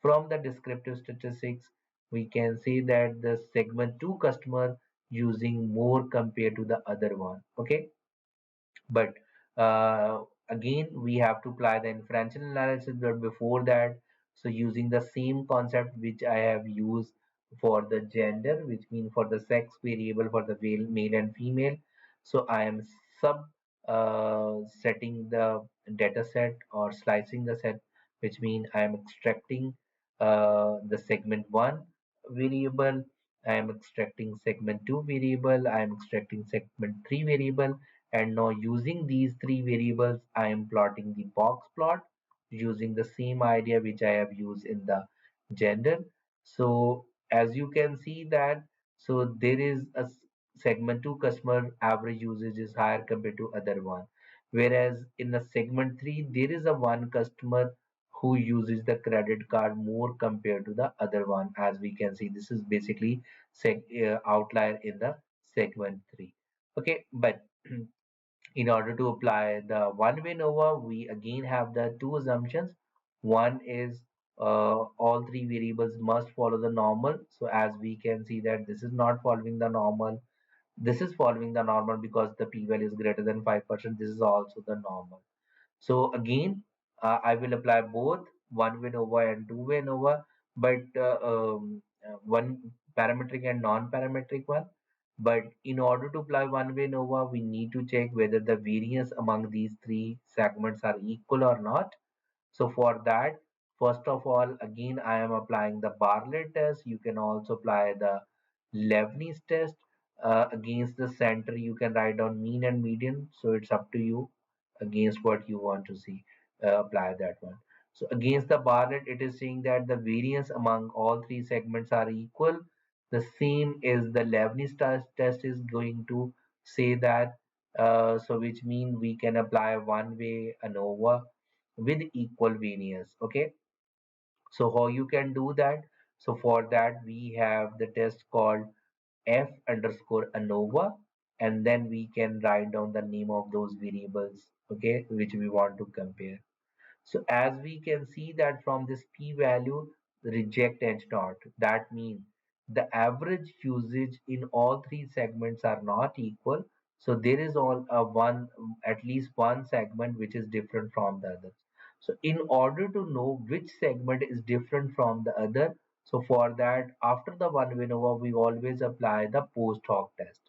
A: From the descriptive statistics, we can say that the segment 2 customer using more compared to the other one. Okay, but uh, again we have to apply the inferential analysis. But before that, so using the same concept which I have used for the gender, which means for the sex variable for the male and female, so I am sub setting the data set or slicing the set, which means I am extracting the segment 1 variable, I am extracting segment 2 variable, I am extracting segment 3 variable, and now using these three variables, I am plotting the box plot using the same idea which I have used in the gender. So as you can see that, so there is a segment 2 customer average usage is higher compared to other one. Whereas in the segment 3, there is a one customer who uses the credit card more compared to the other one. As we can see, this is basically outlier in the segment 3. Okay, but in order to apply the one-way ANOVA, we again have the two assumptions. One is all three variables must follow the normal. So as we can see that this is not following the normal. This is following the normal because the p-value is greater than 5%. This is also the normal. So again, I will apply both one-way ANOVA and two-way ANOVA, but one parametric and non-parametric one. But in order to apply one-way ANOVA, we need to check whether the variance among these three segments are equal or not. So for that, first of all, again, I am applying the Bartlett test. You can also apply the Leibniz test. Against the center, you can write down mean and median. So it's up to you against what you want to see. Apply that one. So against the bar rate, it is saying that the variance among all three segments are equal. The same is the Leibniz test is going to say that, so which means we can apply one way ANOVA with equal variance. Okay, so how you can do that? So for that we have the test called f underscore ANOVA, and then we can write down the name of those variables, okay, which we want to compare. So as we can see that from this p-value, reject edge naught. That means the average usage in all three segments are not equal. So there is all at least one segment which is different from the others. So in order to know which segment is different from the other, so for that, after the one win over, we always apply the post hoc test.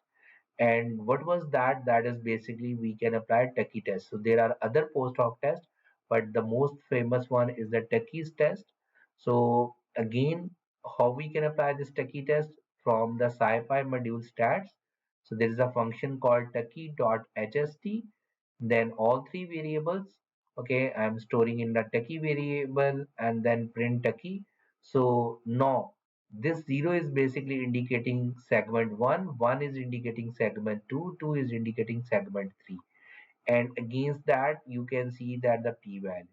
A: And what was that? That is basically we can apply Tucky test. So there are other post hoc tests, but the most famous one is the Tucky's test. So again, how we can apply this Tucky test from the SciPy module stats. So there is a function called Tucky.hst, then all three variables. Okay, I'm storing in the Tucky variable and then print Tucky. So now this 0 is basically indicating segment 1, 1 is indicating segment 2, 2 is indicating segment 3. And against that, you can see that the p-value.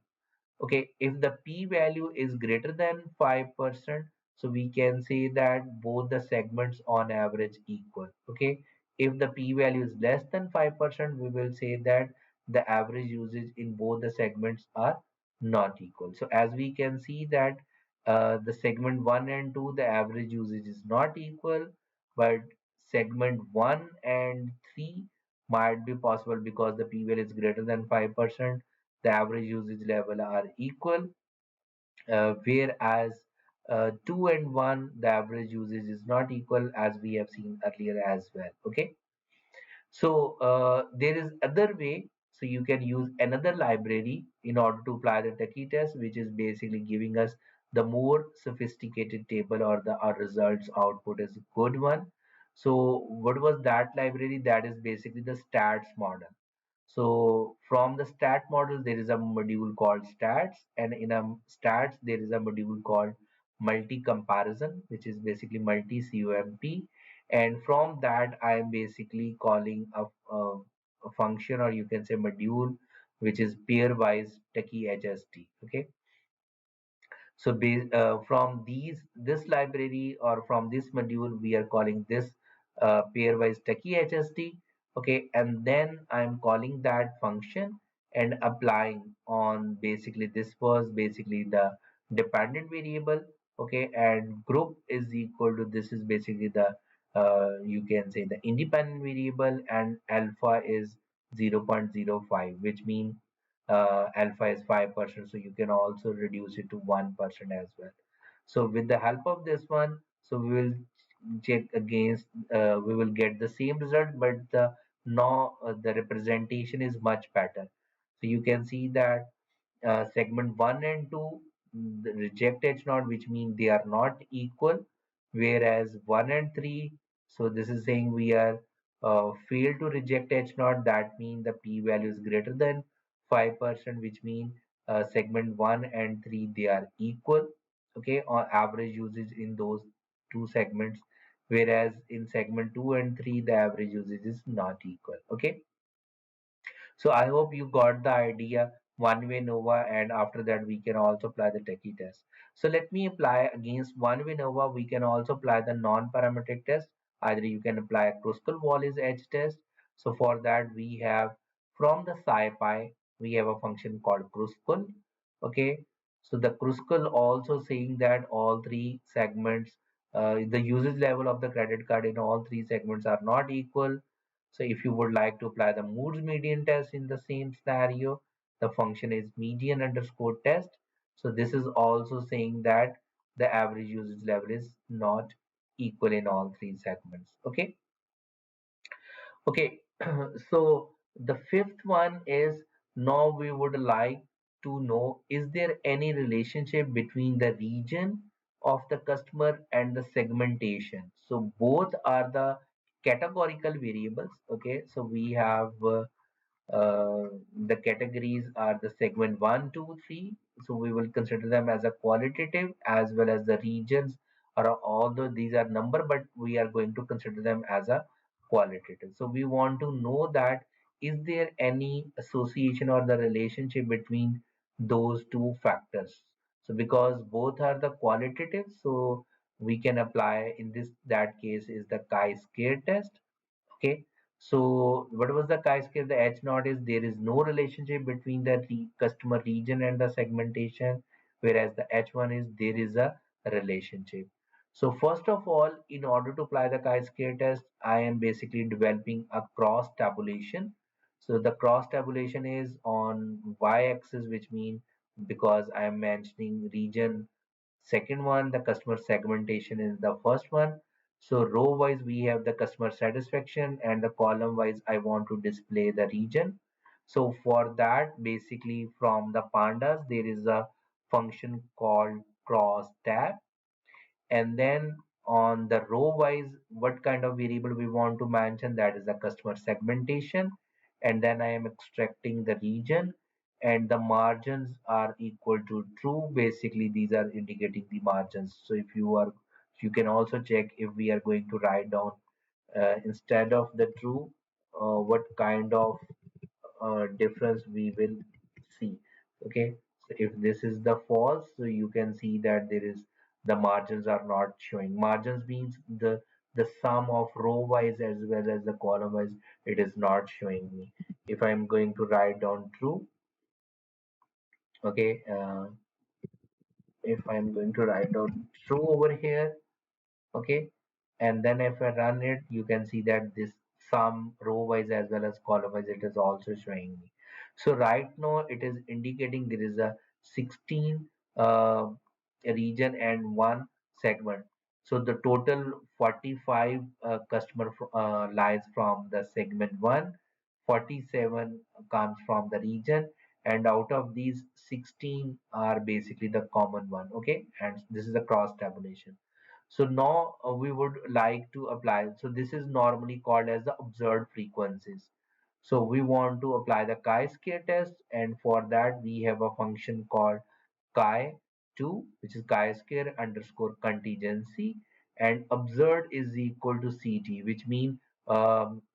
A: Okay, if the p-value is greater than 5%, so we can say that both the segments on average equal. Okay, if the p-value is less than 5%, we will say that the average usage in both the segments are not equal. So as we can see that the segment 1 and 2, the average usage is not equal, but segment 1 and 3 might be possible because the p-value is greater than 5%, the average usage level are equal, whereas 2 and 1, the average usage is not equal, as we have seen earlier as well. Okay, so there is other way. So you can use another library in order to apply the Tucky test, which is basically giving us the more sophisticated table, or the our results output is a good one. So what was that library? That is basically the stats model. So from the stat model, there is a module called stats, and in a stats, there is a module called multi-comparison, which is basically multi-COMP. And from that, I am basically calling a function, or you can say module, which is pairwise Tucky HST. Okay, so from this library, or from this module, we are calling this pairwise Tucky HST. Okay, and then I'm calling that function and applying on, basically this was basically the dependent variable. Okay, and group is equal to, this is basically the you can say the independent variable, and alpha is 0.05, which means alpha is 5%, so you can also reduce it to 1% as well. So with the help of this one, so we will check against, we will get the same result, but the now the representation is much better. So you can see that segment 1 and 2, the reject h naught, which means they are not equal, whereas 1 and 3, so this is saying we are fail to reject h naught. That means the p value is greater than 5%, which means segment 1 and 3, they are equal. Okay, on average usage in those two segments, whereas in segment 2 and 3, the average usage is not equal. Okay, so I hope you got the idea one way NOVA, and after that we can also apply the Tucky test. So let me apply against one way NOVA. We can also apply the non-parametric test. Either you can apply a Kruskal-Wallis edge test. So for that we have, from the SciPy, we have a function called Kruskal. Okay, so the Kruskal also saying that all three segments, the usage level of the credit card in all three segments are not equal. So if you would like to apply the Moore's median test in the same scenario, the function is median underscore test. So this is also saying that the average usage level is not equal in all three segments. Okay. Okay. So the fifth one is, now we would like to know, is there any relationship between the region of the customer and the segmentation? So both are the categorical variables. Okay. So we have Uh, the categories are the segment one, 2, 3. So we will consider them as a qualitative, as well as the regions are, although these are number, but we are going to consider them as a qualitative. So we want to know that is there any association or the relationship between those two factors. So because both are the qualitative, so we can apply in this that case is the chi-square test. Okay, so what was the chi-square? The H naught is there is no relationship between the customer region and the segmentation, whereas the H1 is there is a relationship. So first of all, in order to apply the chi-square test, I am basically developing a cross tabulation. So the cross tabulation is on y-axis, which means because I am mentioning region second one, the customer segmentation is the first one. So row wise, we have the customer satisfaction, and the column wise, I want to display the region. So for that, basically from the pandas, there is a function called cross tab. And then on the row wise, what kind of variable we want to mention, that is the customer segmentation. And then I am extracting the region, and the margins are equal to true. Basically, these are indicating the margins. So if you are, you can also check if we are going to write down instead of the true, what kind of difference we will see. Okay, so if this is the false, so you can see that there is the margins are not showing. Margins means the sum of row wise as well as the column wise, it is not showing me. If I'm going to write down true, okay, if I'm going to write down true over here, okay, and then if I run it, you can see that this sum row wise as well as column wise, it is also showing me. So right now it is indicating there is a 16 region and one segment. So the total 45 customer lies from the segment 1, 47 comes from the region, and out of these 16 are basically the common one. Okay, and this is a cross tabulation. So now we would like to apply. So this is normally called as the observed frequencies. So we want to apply the chi-square test, and for that we have a function called chi2, which is chi-square underscore contingency, and observed is equal to ct, which means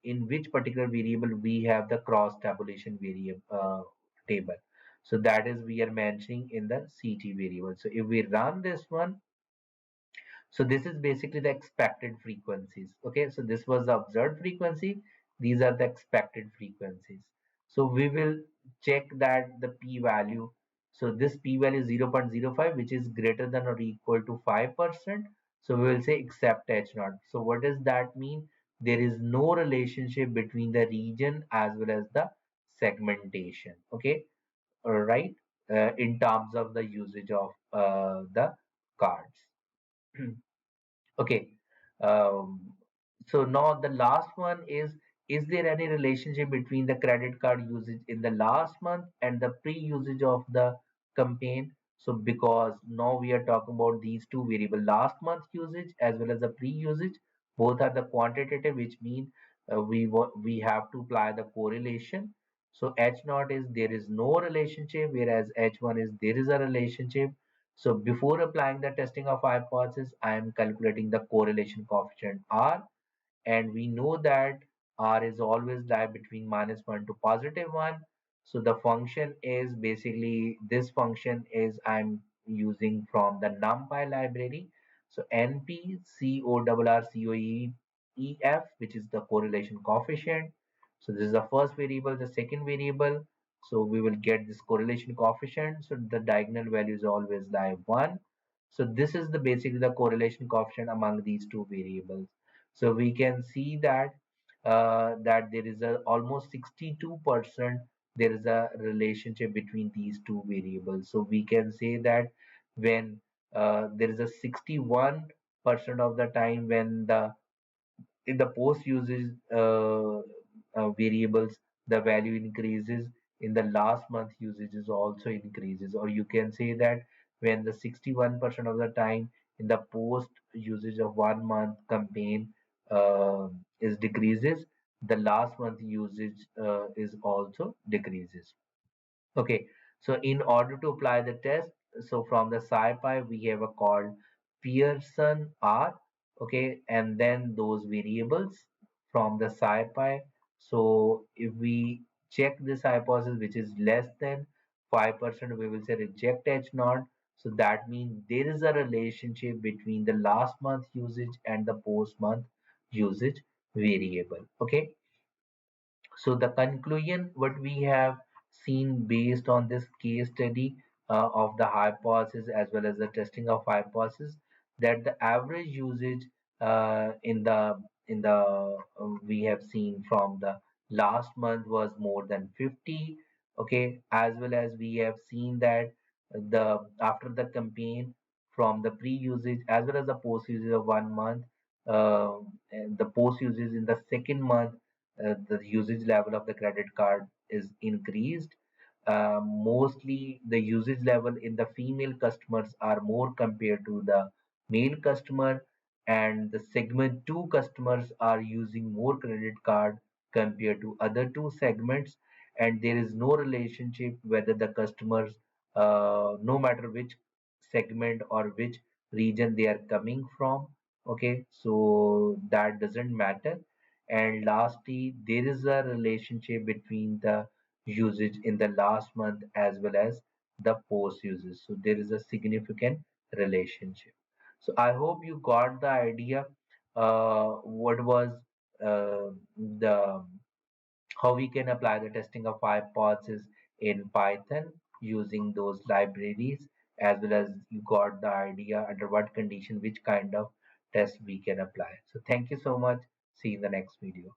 A: in which particular variable we have the cross tabulation variable table. So that is we are mentioning in the ct variable. So if we run this one, so this is basically the expected frequencies. Okay, so this was the observed frequency. These are the expected frequencies. So we will check that the p-value. So this p-value is 0.05, which is greater than or equal to 5%. So we will say except h naught. So what does that mean? There is no relationship between the region as well as the segmentation. Okay, all right, in terms of the usage of the cards. Okay. Um, so now the last one is there any relationship between the credit card usage in the last month and the pre-usage of the campaign? So because now we are talking about these two variable, last month usage as well as the pre-usage, both are the quantitative, which means we have to apply the correlation. So H naught is there is no relationship, whereas H1 is there is a relationship. So before applying the testing of hypothesis, I am calculating the correlation coefficient R, and we know that R is always lie between -1 to +1. So the function is basically this function is I'm using from the NumPy library. So NP CORRCOEF, which is the correlation coefficient. So this is the first variable. The second variable, so we will get this correlation coefficient. So the diagonal value is always lie 1. So this is the basically the correlation coefficient among these two variables. So we can see that that there is a almost 62% there is a relationship between these two variables. So we can say that when there is a 61% of the time when the in the post usage variables, the value increases. In the last month usages also increases, or you can say that when the 61% of the time in the post usage of 1 month campaign is decreases, the last month usage is also decreases. Okay, so in order to apply the test, so from the SciPy we have a called Pearson R, okay, and then those variables from the SciPy. So if we check this hypothesis which is less than 5%, we will say reject H naught. So that means there is a relationship between the last month usage and the post month usage variable. Okay, so the conclusion, what we have seen based on this case study of the hypothesis as well as the testing of hypothesis, that the average usage in the we have seen from the last month was more than 50. Okay, as well as we have seen that the after the campaign from the pre-usage as well as the post-usage of 1 month, and the post-usage in the second month, the usage level of the credit card is increased. Mostly the usage level in the female customers are more compared to the male customer, and the segment 2 customers are using more credit card compared to other two segments, and there is no relationship whether the customers, no matter which segment or which region they are coming from. Okay, so that doesn't matter. And lastly, there is a relationship between the usage in the last month as well as the post usage. So there is a significant relationship. So I hope you got the idea what was the how we can apply the testing of hypothesis in Python using those libraries, as well as you got the idea under what condition which kind of test we can apply. So thank you so much. See you in the next video.